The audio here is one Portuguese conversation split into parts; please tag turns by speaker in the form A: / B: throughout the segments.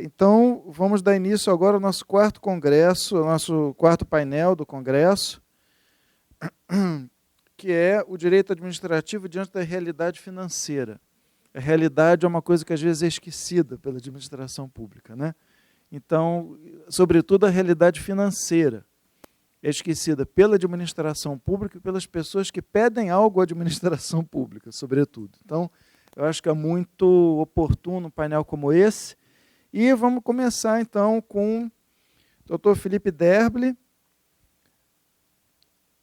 A: Então, vamos dar início agora ao nosso quarto congresso, ao nosso quarto painel do congresso, que é o direito administrativo diante da realidade financeira. A realidade é uma coisa que às vezes é esquecida pela administração pública, né? Então, sobretudo a realidade financeira é esquecida pela administração pública e pelas pessoas que pedem algo à administração pública, sobretudo. Então, eu acho que é muito oportuno um painel como esse. E vamos começar, então, com o Dr. Felipe Derble,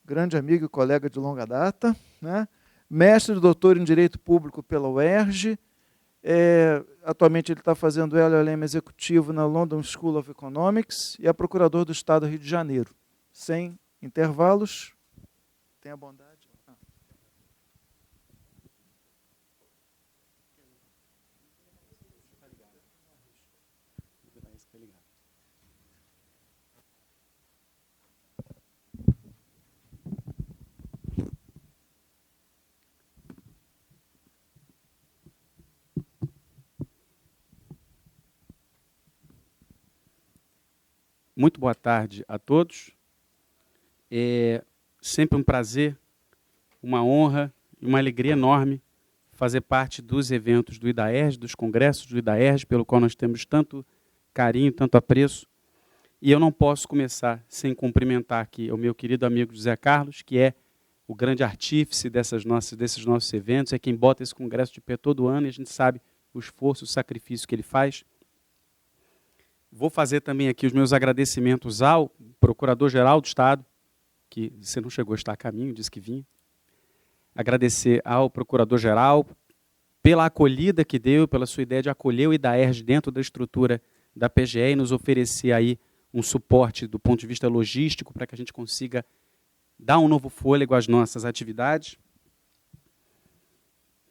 A: grande amigo e colega de longa data, né? Mestre e doutor em Direito Público pela UERJ. Atualmente ele está fazendo LLM executivo na London School of Economics e é procurador do Estado do Rio de Janeiro. Sem intervalos. Tenha bondade.
B: Muito boa tarde a todos. É sempre um prazer, uma honra e uma alegria enorme fazer parte dos eventos do IDAERJ, dos congressos do IDAERJ, pelo qual nós temos tanto carinho, tanto apreço. E eu não posso começar sem cumprimentar aqui o meu querido amigo José Carlos, que é o grande artífice desses nossos eventos, é quem bota esse congresso de pé todo ano, e a gente sabe o esforço, o sacrifício que ele faz. Vou fazer também aqui os meus agradecimentos ao Procurador-Geral do Estado, que você não chegou a estar a caminho, disse que vinha. Agradecer ao Procurador-Geral pela acolhida que deu, pela sua ideia de acolher o IDAERJ dentro da estrutura da PGE e nos oferecer aí um suporte do ponto de vista logístico para que a gente consiga dar um novo fôlego às nossas atividades.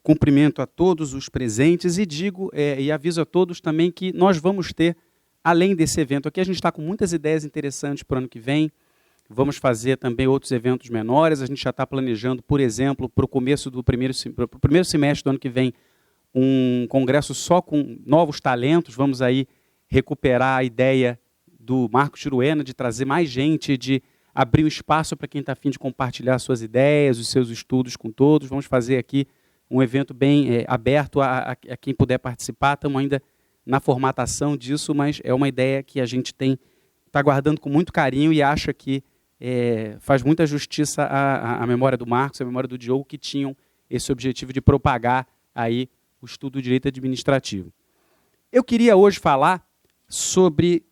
B: Cumprimento a todos os presentes e digo e aviso a todos também que nós vamos ter, além desse evento aqui, a gente está com muitas ideias interessantes para o ano que vem. Vamos fazer também outros eventos menores. A gente já está planejando, por exemplo, para o começo do primeiro semestre do ano que vem, um congresso só com novos talentos. Vamos aí recuperar a ideia do Marco Chiruena de trazer mais gente, de abrir um espaço para quem está a fim de compartilhar suas ideias, os seus estudos com todos. Vamos fazer aqui um evento bem aberto a quem puder participar. Estamos ainda na formatação disso, mas é uma ideia que a gente está guardando com muito carinho e acha que faz muita justiça à memória do Marcos, à memória do Diogo, que tinham esse objetivo de propagar aí o estudo do direito administrativo. Eu queria hoje falar sobre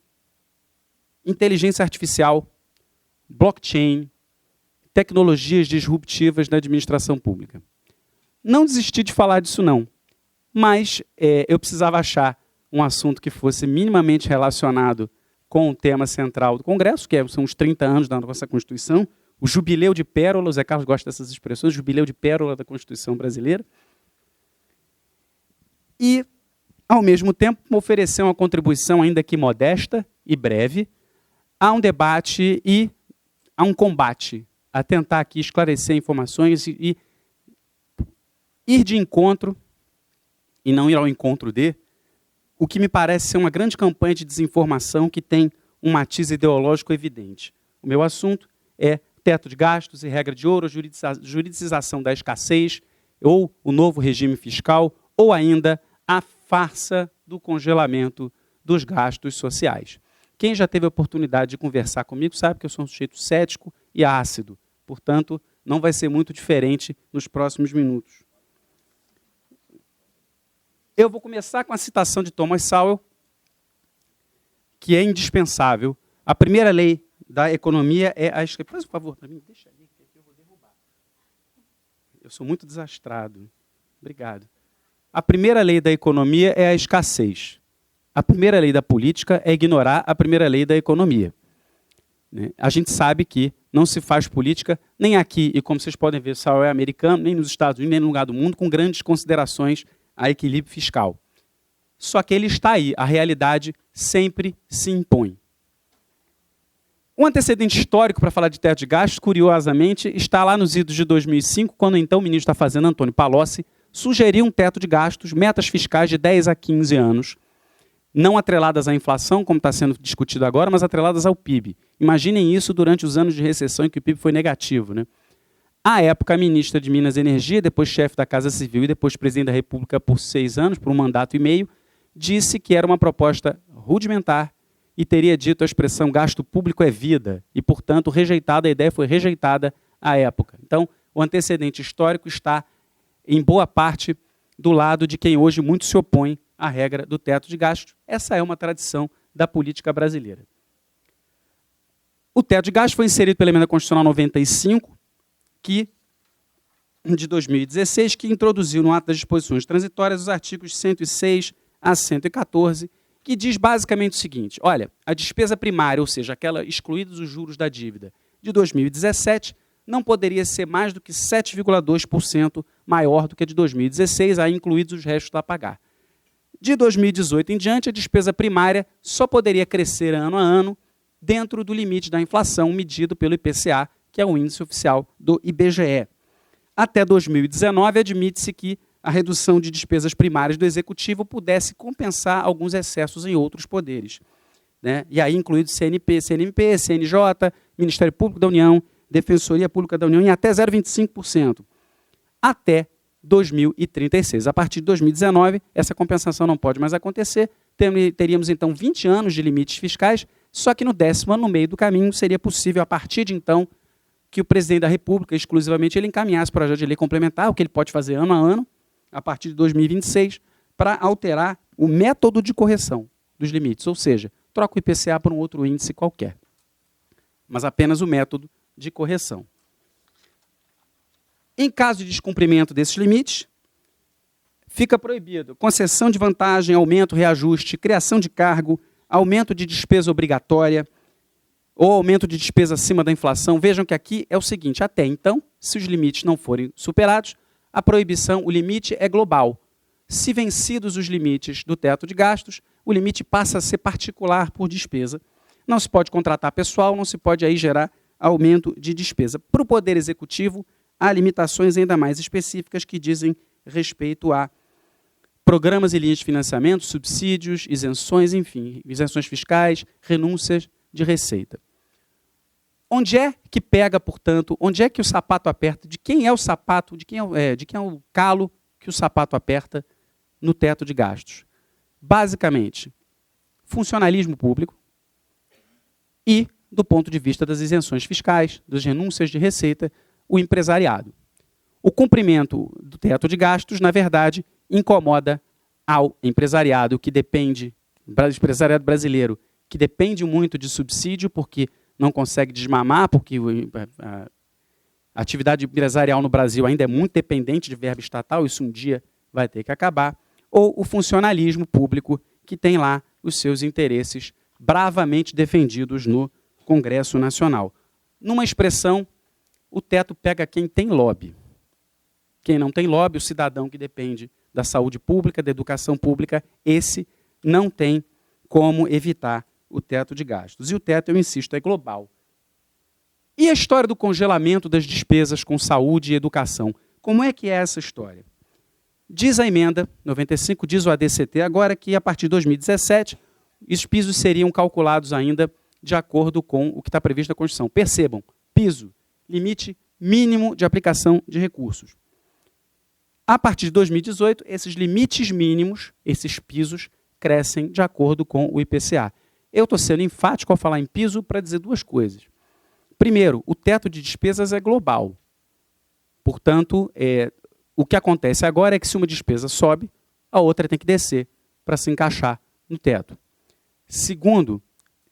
B: inteligência artificial, blockchain, tecnologias disruptivas na administração pública. Não desisti de falar disso não, mas eu precisava achar um assunto que fosse minimamente relacionado com o tema central do Congresso, que são os 30 anos da nossa Constituição, o jubileu de pérola, o Zé Carlos gosta dessas expressões, o jubileu de pérola da Constituição brasileira, e, ao mesmo tempo, oferecer uma contribuição, ainda que modesta e breve, a um debate e a um combate, a tentar aqui esclarecer informações e ir de encontro, e não ir ao encontro de, o que me parece ser uma grande campanha de desinformação que tem um matiz ideológico evidente. O meu assunto é teto de gastos e regra de ouro, juridicização da escassez, ou o novo regime fiscal, ou ainda a farsa do congelamento dos gastos sociais. Quem já teve a oportunidade de conversar comigo sabe que eu sou um sujeito cético e ácido. Portanto, não vai ser muito diferente nos próximos minutos. Eu vou começar com a citação de Thomas Sowell, que é indispensável. A primeira lei da economia é a escassez. Faz um favor para mim, deixa ali, que eu vou derrubar. Eu sou muito desastrado. Obrigado. A primeira lei da economia é a escassez. A primeira lei da política é ignorar a primeira lei da economia. A gente sabe que não se faz política, nem aqui, e como vocês podem ver, Sowell é americano, nem nos Estados Unidos, nem no lugar do mundo, com grandes considerações a equilíbrio fiscal. Só que ele está aí, a realidade sempre se impõe. Um antecedente histórico para falar de teto de gastos, curiosamente, está lá nos idos de 2005, quando então o ministro da Fazenda, Antônio Palocci, sugeriu um teto de gastos, metas fiscais de 10 a 15 anos, não atreladas à inflação, como está sendo discutido agora, mas atreladas ao PIB. Imaginem isso durante os anos de recessão em que o PIB foi negativo, né? À época, a ministra de Minas e Energia, depois chefe da Casa Civil e depois presidente da República por 6 anos, por um mandato e meio, disse que era uma proposta rudimentar e teria dito a expressão gasto público é vida e, portanto, rejeitada, a ideia foi rejeitada à época. Então, o antecedente histórico está, em boa parte, do lado de quem hoje muito se opõe à regra do teto de gastos. Essa é uma tradição da política brasileira. O teto de gastos foi inserido pela Emenda Constitucional 95, de 2016, que introduziu no ato das disposições transitórias os artigos 106 a 114, que diz basicamente o seguinte: olha, a despesa primária, ou seja, aquela excluídos os juros da dívida, de 2017, não poderia ser mais do que 7,2% maior do que a de 2016, aí incluídos os restos a pagar. De 2018 em diante, a despesa primária só poderia crescer ano a ano dentro do limite da inflação medido pelo IPCA, que é o índice oficial do IBGE. Até 2019, admite-se que a redução de despesas primárias do Executivo pudesse compensar alguns excessos em outros poderes, né? E aí incluído CNP, CNMP, CNJ, Ministério Público da União, Defensoria Pública da União, em até 0,25%. Até 2036. A partir de 2019, essa compensação não pode mais acontecer. Teríamos, então, 20 anos de limites fiscais, só que no 10º ano, no meio do caminho, seria possível, a partir de então, que o presidente da República, exclusivamente, ele encaminhasse projeto de lei complementar, o que ele pode fazer ano a ano, a partir de 2026, para alterar o método de correção dos limites, ou seja, troca o IPCA por um outro índice qualquer, mas apenas o método de correção. Em caso de descumprimento desses limites, fica proibido concessão de vantagem, aumento, reajuste, criação de cargo, aumento de despesa obrigatória, ou aumento de despesa acima da inflação. Vejam que aqui é o seguinte: até então, se os limites não forem superados, a proibição, o limite é global. Se vencidos os limites do teto de gastos, o limite passa a ser particular por despesa. Não se pode contratar pessoal, não se pode aí gerar aumento de despesa. Para o Poder Executivo, há limitações ainda mais específicas que dizem respeito a programas e linhas de financiamento, subsídios, isenções, enfim, isenções fiscais, renúncias de receita. Onde é que pega, portanto, onde é que o sapato aperta? De quem é o sapato, de quem é o calo que o sapato aperta no teto de gastos? Basicamente, funcionalismo público e, do ponto de vista das isenções fiscais, das renúncias de receita, o empresariado. O cumprimento do teto de gastos, na verdade, incomoda ao empresariado que depende, empresariado brasileiro, que depende muito de subsídio, porque não consegue desmamar, porque a atividade empresarial no Brasil ainda é muito dependente de verba estatal, isso um dia vai ter que acabar, ou o funcionalismo público, que tem lá os seus interesses bravamente defendidos no Congresso Nacional. Numa expressão, o teto pega quem tem lobby. Quem não tem lobby, o cidadão que depende da saúde pública, da educação pública, esse não tem como evitar o teto de gastos. E o teto, eu insisto, é global. E a história do congelamento das despesas com saúde e educação? Como é que é essa história? Diz a emenda 95, diz o ADCT agora, que a partir de 2017, os pisos seriam calculados ainda de acordo com o que está previsto na Constituição. Percebam, piso, limite mínimo de aplicação de recursos. A partir de 2018, esses limites mínimos, esses pisos, crescem de acordo com o IPCA. Eu estou sendo enfático ao falar em piso para dizer duas coisas. Primeiro, o teto de despesas é global. Portanto, o que acontece agora é que se uma despesa sobe, a outra tem que descer para se encaixar no teto. Segundo,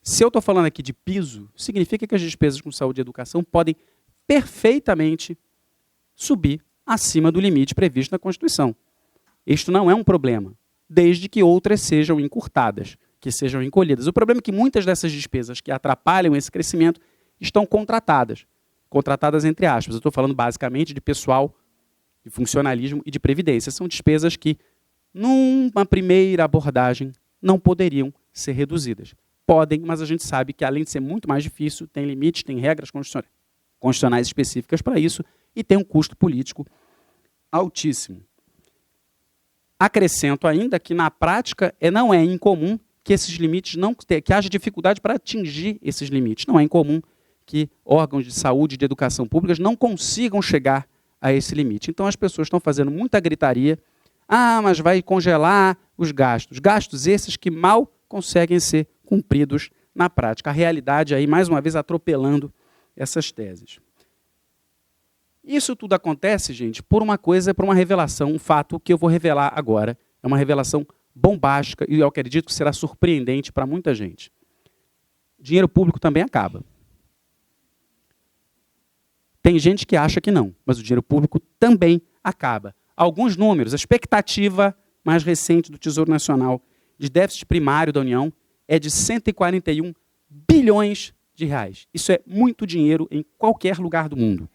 B: se eu estou falando aqui de piso, significa que as despesas com saúde e educação podem perfeitamente subir acima do limite previsto na Constituição. Isto não é um problema, desde que outras sejam encurtadas, que sejam encolhidas. O problema é que muitas dessas despesas que atrapalham esse crescimento estão contratadas. Contratadas entre aspas. Eu estou falando basicamente de pessoal, de funcionalismo e de previdência. São despesas que, numa primeira abordagem, não poderiam ser reduzidas. Podem, mas a gente sabe que, além de ser muito mais difícil, tem limites, tem regras constitucionais específicas para isso e tem um custo político altíssimo. Acrescento ainda que, na prática, não é incomum que esses limites que haja dificuldade para atingir esses limites. Não é incomum que órgãos de saúde e de educação públicas não consigam chegar a esse limite. Então as pessoas estão fazendo muita gritaria. Mas vai congelar os gastos. Gastos esses que mal conseguem ser cumpridos na prática. A realidade aí, mais uma vez, atropelando essas teses. Isso tudo acontece, gente, por uma revelação, um fato que eu vou revelar agora. É uma revelação bombástica e eu acredito que será surpreendente para muita gente. Dinheiro público também acaba. Tem gente que acha que não, mas o dinheiro público também acaba. Alguns números, a expectativa mais recente do Tesouro Nacional de déficit primário da União é de 141 bilhões de reais. Isso é muito dinheiro em qualquer lugar do mundo.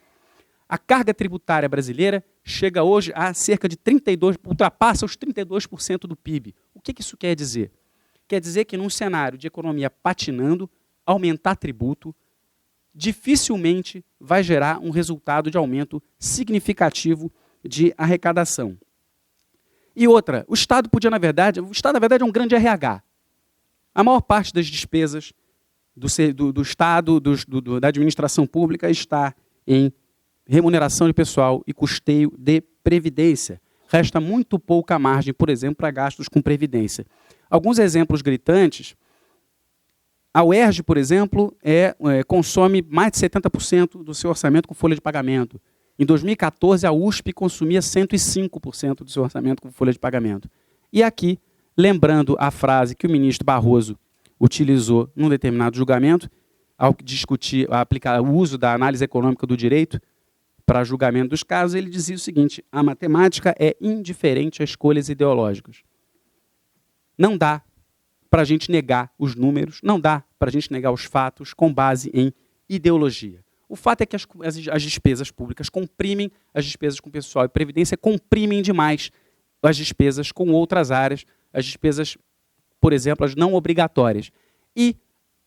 B: A carga tributária brasileira chega hoje a cerca de 32%, ultrapassa os 32% do PIB. O que isso quer dizer? Quer dizer que num cenário de economia patinando, aumentar tributo dificilmente vai gerar um resultado de aumento significativo de arrecadação. E outra, o Estado na verdade é um grande RH. A maior parte das despesas do Estado, da administração pública, está em remuneração de pessoal e custeio de previdência. Resta muito pouca margem, por exemplo, para gastos com previdência. Alguns exemplos gritantes: a UERJ, por exemplo, consome mais de 70% do seu orçamento com folha de pagamento. Em 2014, a USP consumia 105% do seu orçamento com folha de pagamento. E aqui, lembrando a frase que o ministro Barroso utilizou num determinado julgamento, ao discutir, aplicar o uso da análise econômica do direito para julgamento dos casos, ele dizia o seguinte: a matemática é indiferente a escolhas ideológicas. Não dá para a gente negar os números, não dá para a gente negar os fatos com base em ideologia. O fato é que as despesas públicas comprimem, as despesas com pessoal e previdência comprimem demais as despesas com outras áreas, as despesas, por exemplo, as não obrigatórias. E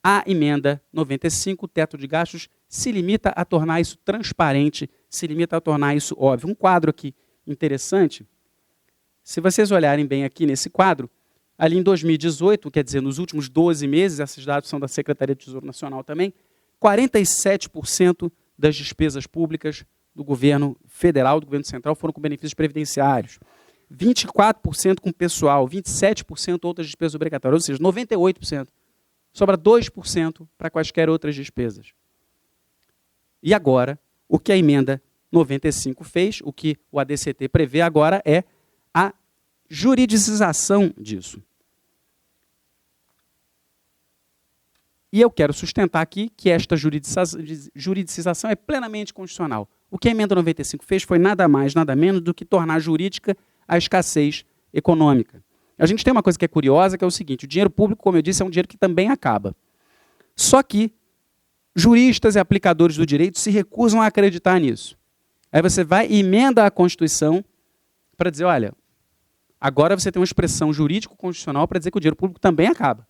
B: a emenda 95, o teto de gastos, se limita a tornar isso transparente, se limita a tornar isso óbvio. Um quadro aqui interessante, se vocês olharem bem aqui nesse quadro, ali em 2018, quer dizer, nos últimos 12 meses, esses dados são da Secretaria do Tesouro Nacional também, 47% das despesas públicas do governo federal, do governo central, foram com benefícios previdenciários. 24% com pessoal, 27% outras despesas obrigatórias, ou seja, 98%. Sobra 2% para quaisquer outras despesas. E agora, o que a emenda 95 fez, o que o ADCT prevê agora é a juridicização disso. E eu quero sustentar aqui que esta juridicização é plenamente constitucional. O que a emenda 95 fez foi nada mais, nada menos do que tornar jurídica a escassez econômica. A gente tem uma coisa que é curiosa, que é o seguinte: o dinheiro público, como eu disse, é um dinheiro que também acaba. Só que juristas e aplicadores do direito se recusam a acreditar nisso. Aí você vai e emenda a Constituição para dizer, olha, agora você tem uma expressão jurídico-constitucional para dizer que o dinheiro público também acaba.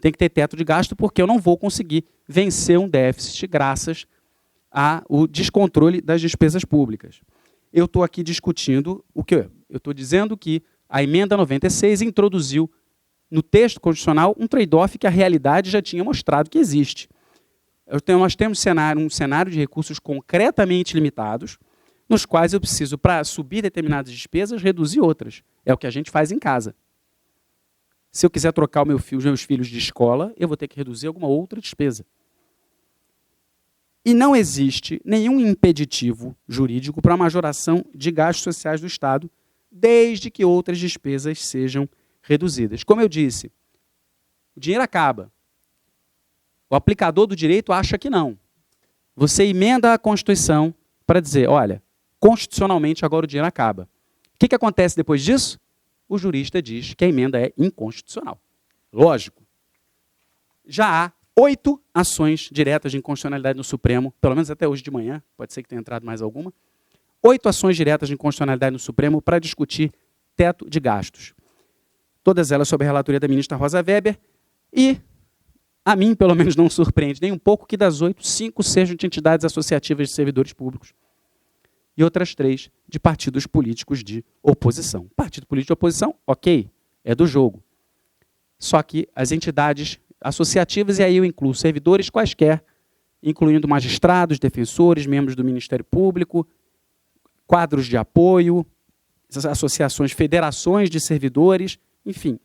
B: Tem que ter teto de gasto porque eu não vou conseguir vencer um déficit graças ao descontrole das despesas públicas. Eu estou aqui discutindo o que eu estou dizendo que a emenda 96 introduziu no texto constitucional um trade-off que a realidade já tinha mostrado que existe. Nós temos um cenário de recursos concretamente limitados, nos quais eu preciso, para subir determinadas despesas, reduzir outras. É o que a gente faz em casa. Se eu quiser trocar os meus filhos de escola, eu vou ter que reduzir alguma outra despesa. E não existe nenhum impeditivo jurídico para a majoração de gastos sociais do Estado, desde que outras despesas sejam reduzidas. Como eu disse, o dinheiro acaba. O aplicador do direito acha que não. Você emenda a Constituição para dizer, olha, constitucionalmente agora o dinheiro acaba. O que acontece depois disso? O jurista diz que a emenda é inconstitucional. Lógico. Já há 8 ações diretas de inconstitucionalidade no Supremo, pelo menos até hoje de manhã, pode ser que tenha entrado mais alguma, 8 ações diretas de inconstitucionalidade no Supremo para discutir teto de gastos. Todas elas sob a relatoria da ministra Rosa Weber, e a mim, pelo menos, não surpreende nem um pouco que das 8, 5 sejam de entidades associativas de servidores públicos e outras 3 de partidos políticos de oposição. Partido político de oposição, ok, é do jogo. só que as entidades associativas, e aí eu incluo servidores quaisquer, incluindo magistrados, defensores, membros do Ministério Público, quadros de apoio, associações, federações de servidores, enfim,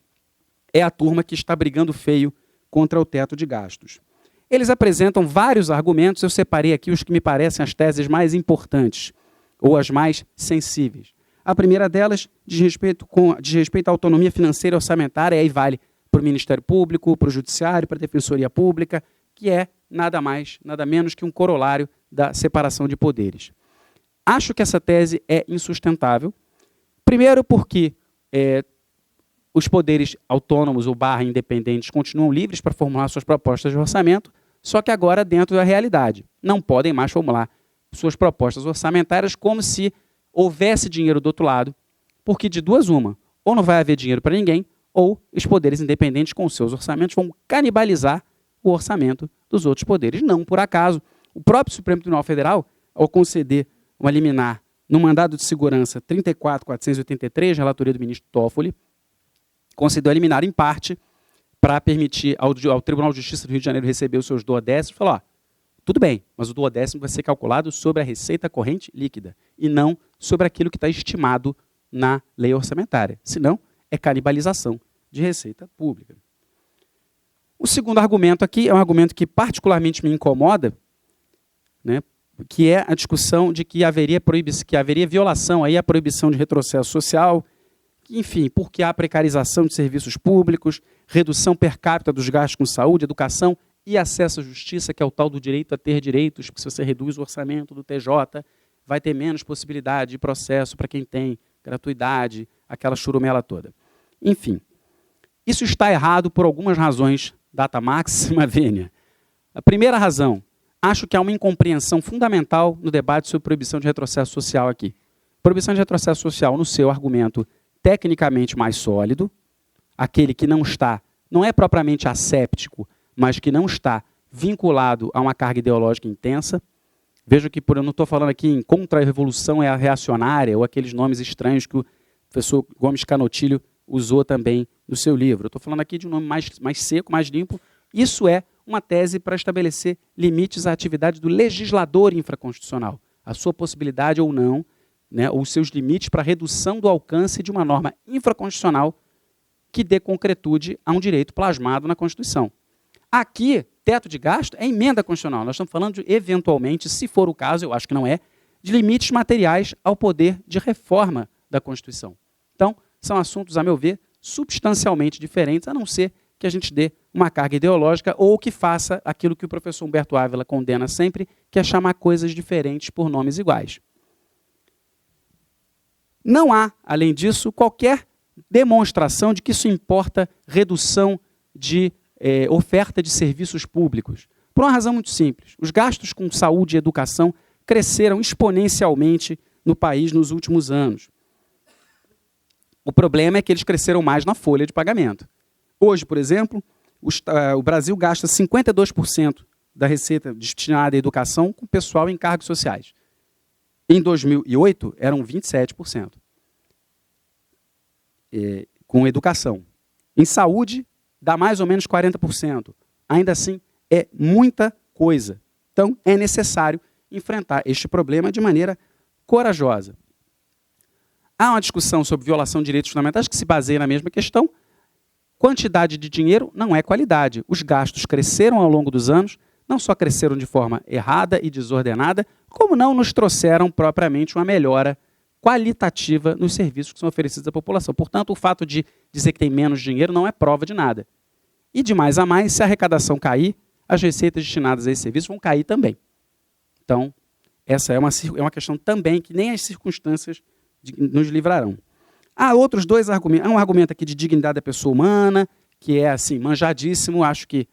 B: é a turma que está brigando feio contra o teto de gastos. Eles apresentam vários argumentos, eu separei aqui os que me parecem as teses mais importantes, ou as mais sensíveis. A primeira delas diz respeito à autonomia financeira e orçamentária, e aí vale para o Ministério Público, para o Judiciário, para a Defensoria Pública, que é nada mais, nada menos que um corolário da separação de poderes. Acho que essa tese é insustentável. Primeiro porque os poderes autônomos ou independentes continuam livres para formular suas propostas de orçamento, só que agora dentro da realidade. Não podem mais formular suas propostas orçamentárias como se houvesse dinheiro do outro lado, porque de duas uma, ou não vai haver dinheiro para ninguém, ou os poderes independentes com seus orçamentos vão canibalizar o orçamento dos outros poderes. Não por acaso, o próprio Supremo Tribunal Federal, ao conceder uma liminar no mandado de segurança 34.483, relatoria do ministro Toffoli, concedeu a liminar em parte para permitir ao Tribunal de Justiça do Rio de Janeiro receber os seus duodécimos e falou, tudo bem, mas o duodécimo vai ser calculado sobre a receita corrente líquida e não sobre aquilo que está estimado na lei orçamentária. Senão, é canibalização de receita pública. O segundo argumento aqui é um argumento que particularmente me incomoda, né, que é a discussão de que haveria violação aí à proibição de retrocesso social, enfim, porque há precarização de serviços públicos, redução per capita dos gastos com saúde, educação e acesso à justiça, que é o tal do direito a ter direitos, porque se você reduz o orçamento do TJ, vai ter menos possibilidade de processo para quem tem gratuidade, aquela churumela toda. Enfim, isso está errado por algumas razões, data máxima vênia. A primeira razão, acho que há uma incompreensão fundamental no debate sobre proibição de retrocesso social aqui. Proibição de retrocesso social, no seu argumento tecnicamente mais sólido, aquele que não é propriamente asséptico, mas que não está vinculado a uma carga ideológica intensa. Veja que eu não estou falando aqui em contra-revolução é a reacionária, ou aqueles nomes estranhos que o professor Gomes Canotilho usou também no seu livro. Eu estou falando aqui de um nome mais seco, mais limpo. Isso é uma tese para estabelecer limites à atividade do legislador infraconstitucional, a sua possibilidade ou não, né, ou seus limites para a redução do alcance de uma norma infraconstitucional que dê concretude a um direito plasmado na Constituição. Aqui, teto de gasto é emenda constitucional. Nós estamos falando de, eventualmente, se for o caso, eu acho que não é, de limites materiais ao poder de reforma da Constituição. Então, são assuntos, a meu ver, substancialmente diferentes, a não ser que a gente dê uma carga ideológica ou que faça aquilo que o professor Humberto Ávila condena sempre, que é chamar coisas diferentes por nomes iguais. Não há, além disso, qualquer demonstração de que isso importa redução de oferta de serviços públicos. Por uma razão muito simples. Os gastos com saúde e educação cresceram exponencialmente no país nos últimos anos. O problema é que eles cresceram mais na folha de pagamento. Hoje, por exemplo, o Brasil gasta 52% da receita destinada à educação com pessoal em cargos sociais. Em 2008, eram 27%. Com educação. Em saúde, dá mais ou menos 40%. Ainda assim, é muita coisa. Então, é necessário enfrentar este problema de maneira corajosa. Há uma discussão sobre violação de direitos fundamentais que se baseia na mesma questão. Quantidade de dinheiro não é qualidade. Os gastos cresceram ao longo dos anos, não só cresceram de forma errada e desordenada, como não nos trouxeram propriamente uma melhora qualitativa nos serviços que são oferecidos à população. Portanto, o fato de dizer que tem menos dinheiro não é prova de nada. E de mais a mais, se a arrecadação cair, as receitas destinadas a esse serviço vão cair também. Então, essa é uma questão também que nem as circunstâncias nos livrarão. Há outros dois argumentos. Há um argumento aqui de dignidade da pessoa humana, que é assim, manjadíssimo, acho que,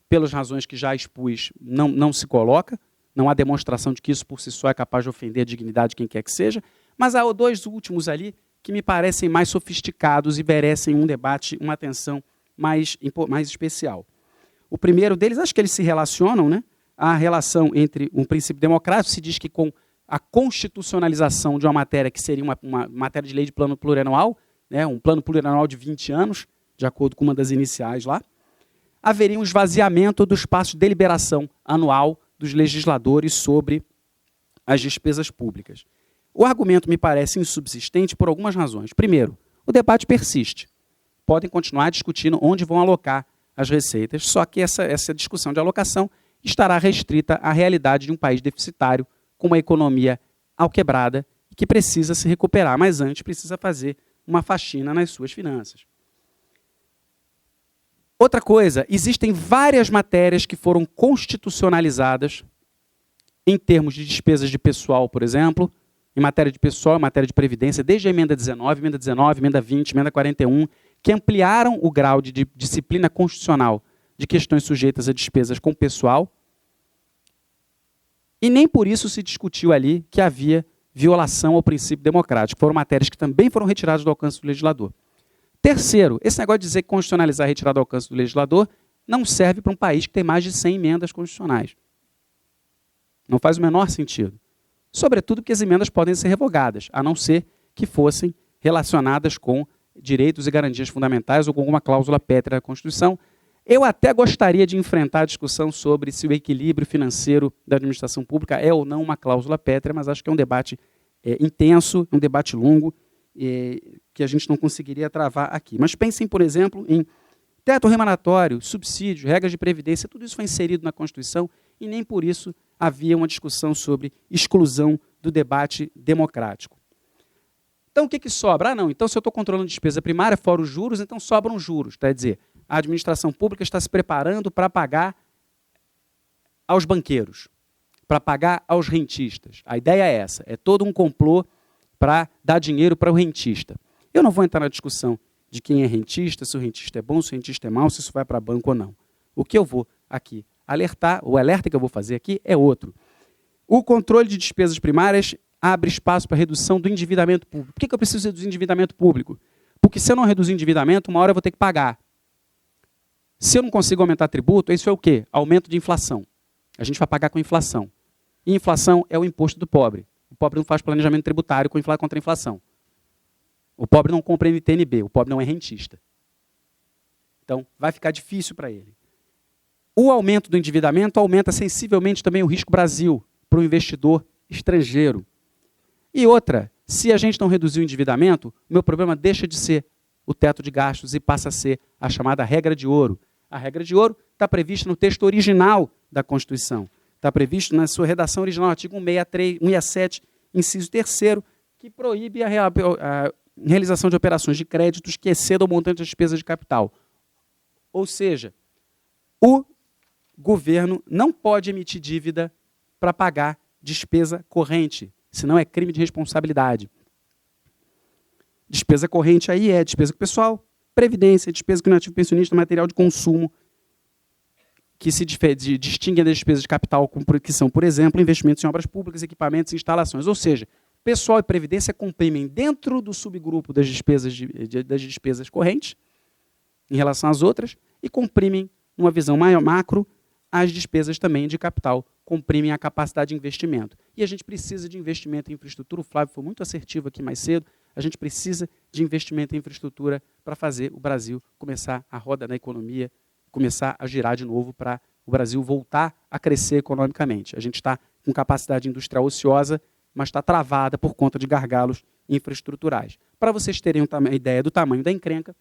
B: pelas razões que já expus, não se coloca. Não há demonstração de que isso por si só é capaz de ofender a dignidade de quem quer que seja. Mas há dois últimos ali que me parecem mais sofisticados e merecem um debate, uma atenção mais especial. O primeiro deles, acho que eles se relacionam, né? A relação entre um princípio democrático, se diz que com a constitucionalização de uma matéria que seria uma matéria de lei de plano plurianual, né? Um plano plurianual de 20 anos, de acordo com uma das iniciais lá, haveria um esvaziamento do espaço de deliberação anual dos legisladores sobre as despesas públicas. O argumento me parece insubsistente por algumas razões. Primeiro, o debate persiste. Podem continuar discutindo onde vão alocar as receitas, só que essa discussão de alocação estará restrita à realidade de um país deficitário, com uma economia alquebrada, que precisa se recuperar, mas antes precisa fazer uma faxina nas suas finanças. Outra coisa, existem várias matérias que foram constitucionalizadas em termos de despesas de pessoal, por exemplo, em matéria de pessoal, em matéria de previdência, desde a emenda 19, emenda 20, emenda 41, que ampliaram o grau de disciplina constitucional de questões sujeitas a despesas com pessoal, e nem por isso se discutiu ali que havia violação ao princípio democrático. Foram matérias que também foram retiradas do alcance do legislador. Terceiro, esse negócio de dizer que constitucionalizar é retirado do alcance do legislador não serve para um país que tem mais de 100 emendas constitucionais. Não faz o menor sentido. Sobretudo porque as emendas podem ser revogadas, a não ser que fossem relacionadas com direitos e garantias fundamentais ou com alguma cláusula pétrea da Constituição. Eu até gostaria de enfrentar a discussão sobre se o equilíbrio financeiro da administração pública é ou não uma cláusula pétrea, mas acho que é um debate intenso, um debate longo, que a gente não conseguiria travar aqui. Mas pensem, por exemplo, em teto remuneratório, subsídios, regras de previdência, tudo isso foi inserido na Constituição e nem por isso havia uma discussão sobre exclusão do debate democrático. Então, o que sobra? Ah, não, então se eu estou controlando despesa primária, fora os juros, então sobram juros. Quer dizer, a administração pública está se preparando para pagar aos banqueiros, para pagar aos rentistas. A ideia é essa, é todo um complô para dar dinheiro para o rentista. Eu não vou entrar na discussão de quem é rentista, se o rentista é bom, se o rentista é mau, se isso vai para banco ou não. O que eu vou aqui alertar, o alerta que eu vou fazer aqui é outro. O controle de despesas primárias abre espaço para redução do endividamento público. Por que eu preciso reduzir o endividamento público? Porque se eu não reduzir o endividamento, uma hora eu vou ter que pagar. Se eu não consigo aumentar tributo, isso é o quê? Aumento de inflação. A gente vai pagar com inflação. E inflação é o imposto do pobre. O pobre não faz planejamento tributário contra a inflação. O pobre não compra NTNB, o pobre não é rentista. Então, vai ficar difícil para ele. O aumento do endividamento aumenta sensivelmente também o risco Brasil para o investidor estrangeiro. E outra, se a gente não reduzir o endividamento, o meu problema deixa de ser o teto de gastos e passa a ser a chamada regra de ouro. A regra de ouro está prevista no texto original da Constituição. Está previsto na sua redação original, artigo 167, inciso 3º, que proíbe a realização de operações de créditos que excedam o montante das despesas de capital. Ou seja, o governo não pode emitir dívida para pagar despesa corrente, senão é crime de responsabilidade. Despesa corrente aí é despesa com pessoal, previdência, despesa com inativo pensionista, material de consumo, que se distinguem das despesas de capital, que são, por exemplo, investimentos em obras públicas, equipamentos e instalações. Ou seja, pessoal e previdência comprimem dentro do subgrupo das despesas correntes, em relação às outras, e comprimem, numa visão macro, as despesas também de capital, comprimem a capacidade de investimento. E a gente precisa de investimento em infraestrutura. O Flávio foi muito assertivo aqui mais cedo. A gente precisa de investimento em infraestrutura para fazer o Brasil começar a roda na economia, começar a girar de novo para o Brasil voltar a crescer economicamente. A gente está com capacidade industrial ociosa, mas está travada por conta de gargalos infraestruturais. Para vocês terem uma ideia do tamanho da encrenca,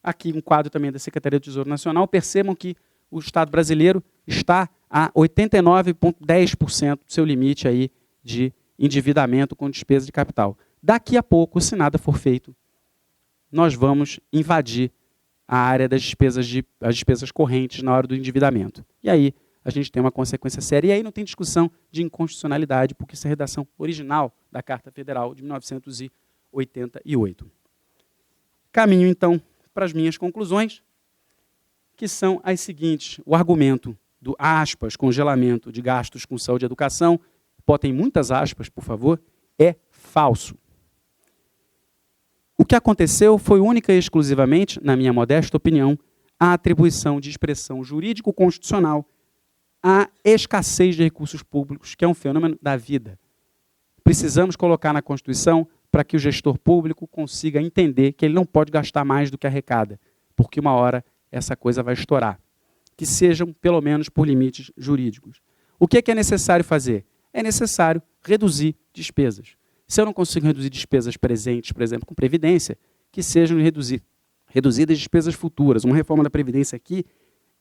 B: aqui um quadro também da Secretaria do Tesouro Nacional, percebam que o Estado brasileiro está a 89,10% do seu limite aí de endividamento com despesa de capital. Daqui a pouco, se nada for feito, nós vamos invadir a área das despesas correntes na hora do endividamento. E aí a gente tem uma consequência séria. E aí não tem discussão de inconstitucionalidade, porque isso é a redação original da Carta Federal de 1988. Caminho, então, para as minhas conclusões, que são as seguintes. O argumento do, aspas, congelamento de gastos com saúde e educação, botem muitas aspas, por favor, é falso. O que aconteceu foi única e exclusivamente, na minha modesta opinião, a atribuição de expressão jurídico-constitucional à escassez de recursos públicos, que é um fenômeno da vida. Precisamos colocar na Constituição para que o gestor público consiga entender que ele não pode gastar mais do que arrecada, porque uma hora essa coisa vai estourar. Que sejam, pelo menos, por limites jurídicos. O que é necessário fazer? É necessário reduzir despesas. Se eu não consigo reduzir despesas presentes, por exemplo, com Previdência, que sejam reduzidas despesas futuras. Uma reforma da Previdência aqui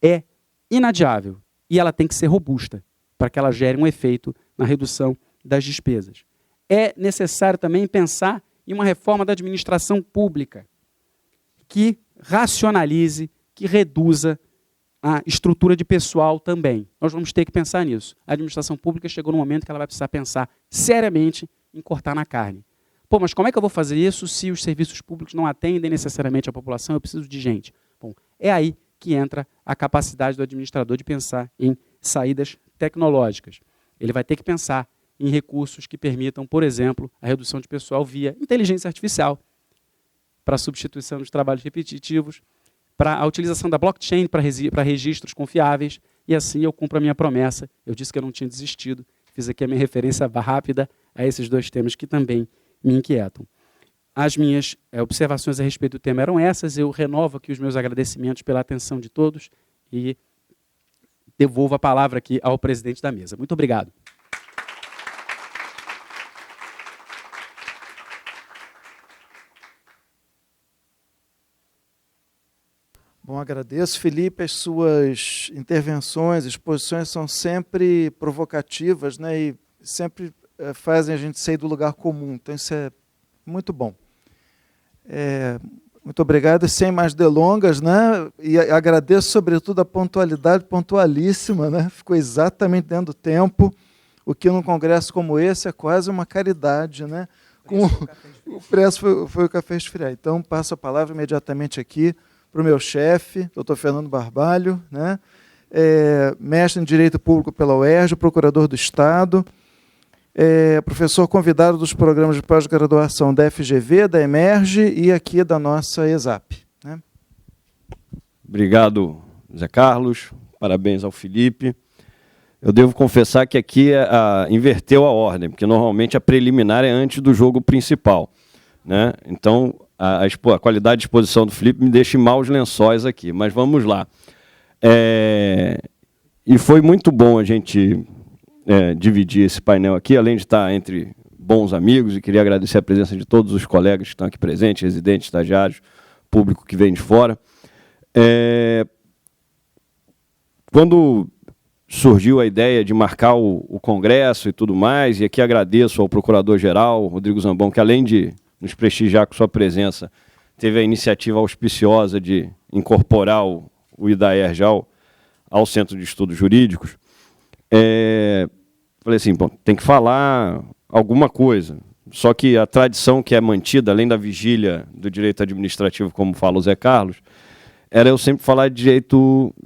B: é inadiável e ela tem que ser robusta para que ela gere um efeito na redução das despesas. É necessário também pensar em uma reforma da administração pública que racionalize, que reduza a estrutura de pessoal também. Nós vamos ter que pensar nisso. A administração pública chegou no momento que ela vai precisar pensar seriamente em cortar na carne. Pô, mas como é que eu vou fazer isso se os serviços públicos não atendem necessariamente a população? Eu preciso de gente. Bom, é aí que entra a capacidade do administrador de pensar em saídas tecnológicas. Ele vai ter que pensar em recursos que permitam, por exemplo, a redução de pessoal via inteligência artificial, para a substituição dos trabalhos repetitivos, para a utilização da blockchain para registros confiáveis, e assim eu cumpro a minha promessa. Eu disse que eu não tinha desistido, fiz aqui a minha referência rápida a esses dois temas que também me inquietam. As minhas observações a respeito do tema eram essas, eu renovo aqui os meus agradecimentos pela atenção de todos e devolvo a palavra aqui ao presidente da mesa. Muito obrigado.
A: Bom, agradeço, Felipe, as suas intervenções, exposições são sempre provocativas, né, e sempre fazem a gente sair do lugar comum, então isso é muito bom. Muito obrigado, e sem mais delongas, né, e agradeço sobretudo a pontualidade, pontualíssima, né, ficou exatamente dentro do tempo, o que num congresso como esse é quase uma caridade, né, o preço foi o café esfriar. Então passo a palavra imediatamente aqui para o meu chefe, doutor Fernando Barbalho, né? Mestre em Direito Público pela UERJ, procurador do Estado, professor convidado dos programas de pós-graduação da FGV, da Emerge e aqui da nossa ESAP. Né?
C: Obrigado, Zé Carlos, parabéns ao Felipe. Eu devo confessar que aqui inverteu a ordem, porque normalmente a preliminar é antes do jogo principal, né? Então, a qualidade de exposição do Felipe me deixa em maus lençóis aqui, mas vamos lá. E foi muito bom a gente dividir esse painel aqui, além de estar entre bons amigos, e queria agradecer a presença de todos os colegas que estão aqui presentes, residentes, estagiários, público que vem de fora. Quando surgiu a ideia de marcar o congresso e tudo mais, e aqui agradeço ao procurador-geral, Rodrigo Zambon, que além de nos prestigiar com sua presença, teve a iniciativa auspiciosa de incorporar o IDAERJ ao Centro de Estudos Jurídicos. Falei assim, bom, tem que falar alguma coisa. Só que a tradição que é mantida, além da vigília do direito administrativo, como fala o Zé Carlos, era eu sempre falar de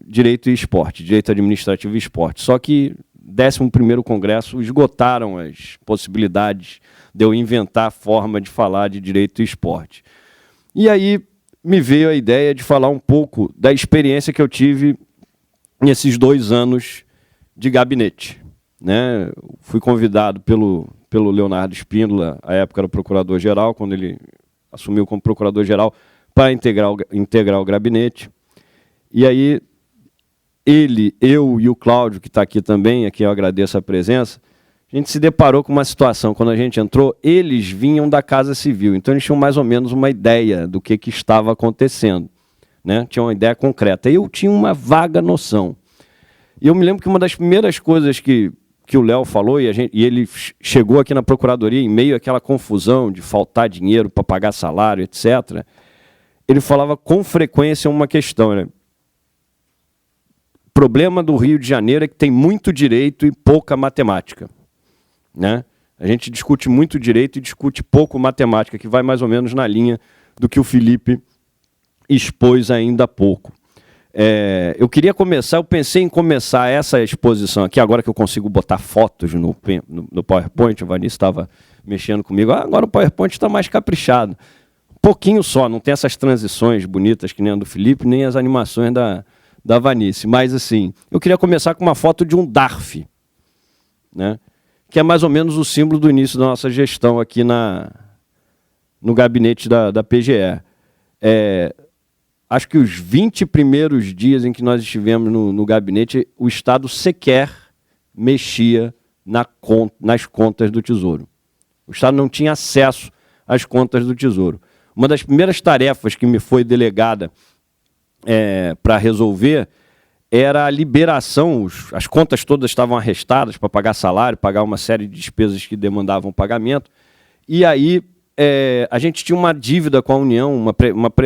C: direito e esporte, direito administrativo e esporte. Só que 11º Congresso esgotaram as possibilidades de eu inventar a forma de falar de direito e esporte. E aí me veio a ideia de falar um pouco da experiência que eu tive nesses 2 anos de gabinete. Né? Fui convidado pelo Leonardo Espíndola, à época era o procurador-geral, quando ele assumiu como procurador-geral, para integrar o gabinete. E aí ele, eu e o Cláudio, que está aqui também, a quem eu agradeço a presença, a gente se deparou com uma situação, quando a gente entrou, eles vinham da Casa Civil, então eles tinham mais ou menos uma ideia do que estava acontecendo, né? Tinham uma ideia concreta. Eu tinha uma vaga noção. E eu me lembro que uma das primeiras coisas que o Léo falou, e ele chegou aqui na Procuradoria em meio àquela confusão de faltar dinheiro para pagar salário, etc., ele falava com frequência uma questão, né? O problema do Rio de Janeiro é que tem muito direito e pouca matemática. Né? A gente discute muito direito e discute pouco matemática, que vai mais ou menos na linha do que o Felipe expôs ainda há pouco. Eu queria começar, eu pensei em começar essa exposição aqui, agora que eu consigo botar fotos no PowerPoint, o Vanessa estava mexendo comigo, agora o PowerPoint está mais caprichado. Pouquinho só, não tem essas transições bonitas que nem a do Felipe, nem as animações da Vanice. Mas, assim, eu queria começar com uma foto de um DARF, né? Que é mais ou menos o símbolo do início da nossa gestão aqui no gabinete da PGE. acho que os 20 primeiros dias em que nós estivemos no gabinete, o Estado sequer mexia nas contas do Tesouro. O Estado não tinha acesso às contas do Tesouro. Uma das primeiras tarefas que me foi delegada para resolver era a liberação, as contas todas estavam arrestadas para pagar salário, pagar uma série de despesas que demandavam pagamento, e aí a gente tinha uma dívida com a União,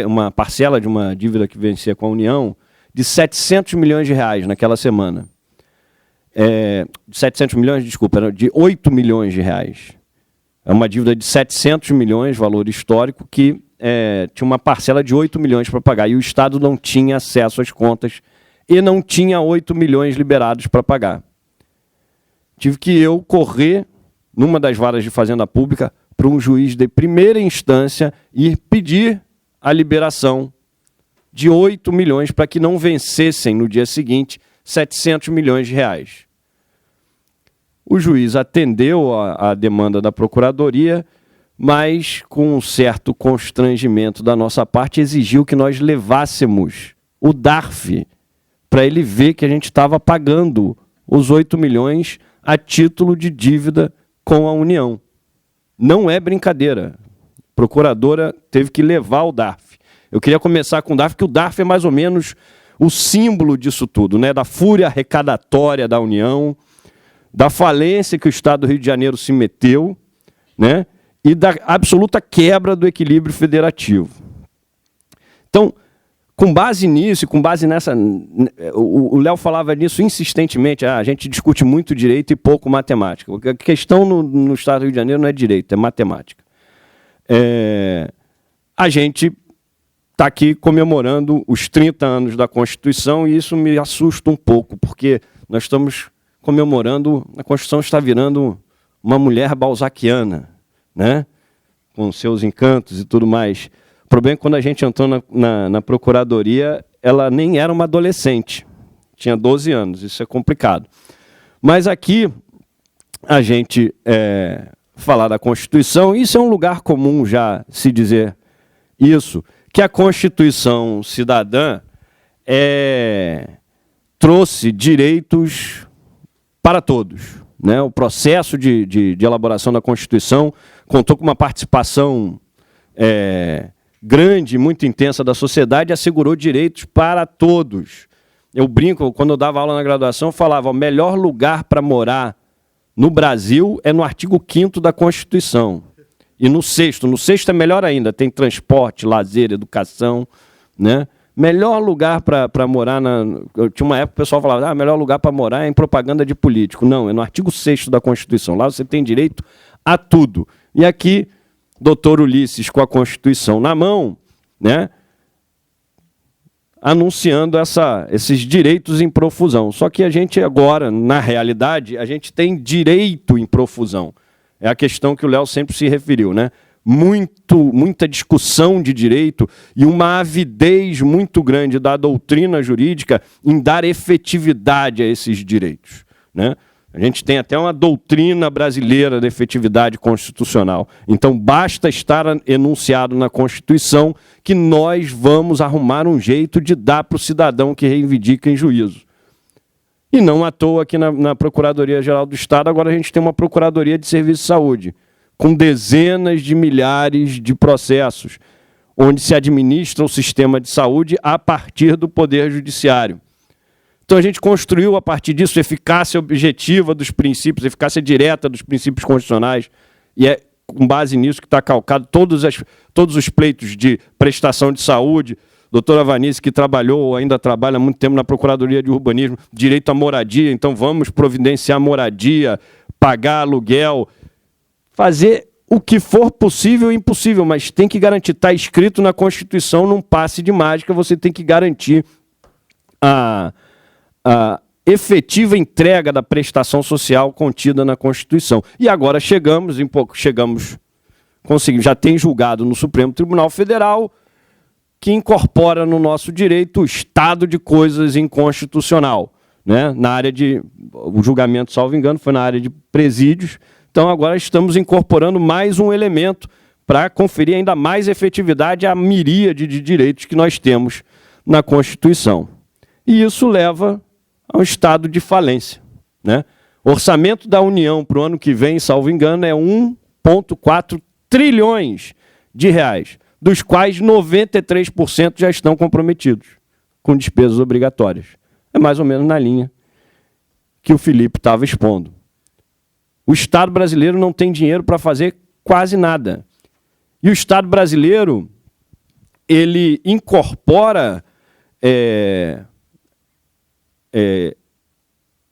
C: uma parcela de uma dívida que vencia com a União, de 700 milhões de reais naquela semana. 700 milhões, desculpa, era de 8 milhões de reais. É uma dívida de 700 milhões, valor histórico, que tinha uma parcela de 8 milhões para pagar, e o Estado não tinha acesso às contas e não tinha 8 milhões liberados para pagar. Tive que eu correr numa das varas de fazenda pública para um juiz de primeira instância e pedir a liberação de 8 milhões para que não vencessem no dia seguinte 700 milhões de reais. O juiz atendeu a demanda da Procuradoria, mas com um certo constrangimento da nossa parte exigiu que nós levássemos o DARF para ele ver que a gente estava pagando os 8 milhões a título de dívida com a União. Não é brincadeira. A procuradora teve que levar o DARF. Eu queria começar com o DARF, que o DARF é mais ou menos o símbolo disso tudo, né? Da fúria arrecadatória da União, da falência que o Estado do Rio de Janeiro se meteu, né? E da absoluta quebra do equilíbrio federativo. Então, com base nisso, com base nessa... O Léo falava nisso insistentemente, a gente discute muito direito e pouco matemática. A questão no Estado do Rio de Janeiro não é direito, é matemática. A gente está aqui comemorando os 30 anos da Constituição e isso me assusta um pouco, porque nós estamos comemorando, a Constituição está virando uma mulher balzaquiana, né? Com seus encantos e tudo mais. O problema é que quando a gente entrou na Procuradoria, ela nem era uma adolescente, tinha 12 anos, isso é complicado. Mas aqui, a gente falar da Constituição, isso é um lugar comum já se dizer isso, que a Constituição cidadã trouxe direitos para todos, né? O processo de elaboração da Constituição contou com uma participação grande, muito intensa da sociedade, e assegurou direitos para todos. Eu brinco, quando eu dava aula na graduação, eu falava, o melhor lugar para morar no Brasil é no artigo 5º da Constituição. E no 6º. No 6º é melhor ainda, tem transporte, lazer, educação, né? Melhor lugar para morar Eu tinha uma época que o pessoal falava, melhor lugar para morar é em propaganda de político. Não, é no artigo 6º da Constituição. Lá você tem direito a tudo. E aqui, doutor Ulisses, com a Constituição na mão, né, anunciando esses direitos em profusão. Só que a gente agora, na realidade, a gente tem direito em profusão. É a questão que o Léo sempre se referiu, né? Muita discussão de direito e uma avidez muito grande da doutrina jurídica em dar efetividade a esses direitos, né? A gente tem até uma doutrina brasileira de efetividade constitucional. Então, basta estar enunciado na Constituição que nós vamos arrumar um jeito de dar para o cidadão que reivindica em juízo. E não à toa aqui na Procuradoria-Geral do Estado, agora a gente tem uma Procuradoria de Serviço de Saúde, com dezenas de milhares de processos, onde se administra o sistema de saúde a partir do Poder Judiciário. Então a gente construiu, a partir disso, eficácia objetiva dos princípios, eficácia direta dos princípios constitucionais, e é com base nisso que está calcado todos os pleitos de prestação de saúde. Doutora Vanice, que trabalhou ou ainda trabalha há muito tempo na Procuradoria de Urbanismo, direito à moradia, então vamos providenciar moradia, pagar aluguel, fazer o que for possível e impossível, mas tem que garantir, está escrito na Constituição, num passe de mágica, você tem que garantir a efetiva entrega da prestação social contida na Constituição. E agora conseguimos, já tem julgado no Supremo Tribunal Federal, que incorpora no nosso direito o estado de coisas inconstitucional, né? Na área o julgamento, salvo engano, foi na área de presídios. Então agora estamos incorporando mais um elemento para conferir ainda mais efetividade à miríade de direitos que nós temos na Constituição. E isso leva a um estado de falência, né? O orçamento da União para o ano que vem, salvo engano, é 1,4 trilhões de reais, dos quais 93% já estão comprometidos com despesas obrigatórias. É mais ou menos na linha que o Felipe estava expondo. O Estado brasileiro não tem dinheiro para fazer quase nada. E o Estado brasileiro, ele incorpora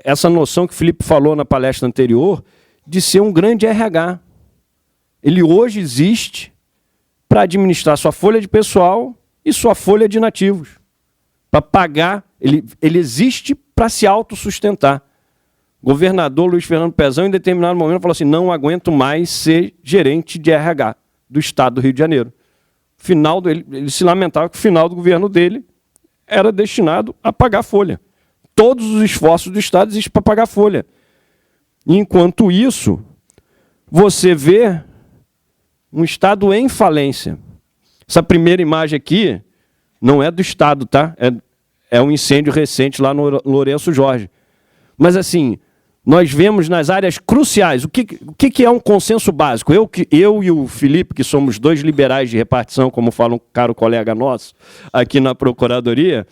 C: essa noção que o Felipe falou na palestra anterior, de ser um grande RH. Ele hoje existe para administrar sua folha de pessoal e sua folha de nativos. Para pagar, ele existe para se autossustentar. O governador Luiz Fernando Pezão, em determinado momento, falou assim: não aguento mais ser gerente de RH do Estado do Rio de Janeiro. Ele se lamentava que o final do governo dele era destinado a pagar folha. Todos os esforços do Estado existem para pagar folha. Enquanto isso, você vê um Estado em falência. Essa primeira imagem aqui não é do Estado, tá? É um incêndio recente lá no Lourenço Jorge. Mas, assim, nós vemos nas áreas cruciais. O que é um consenso básico? Eu e o Felipe, que somos dois liberais de repartição, como fala um caro colega nosso aqui na Procuradoria,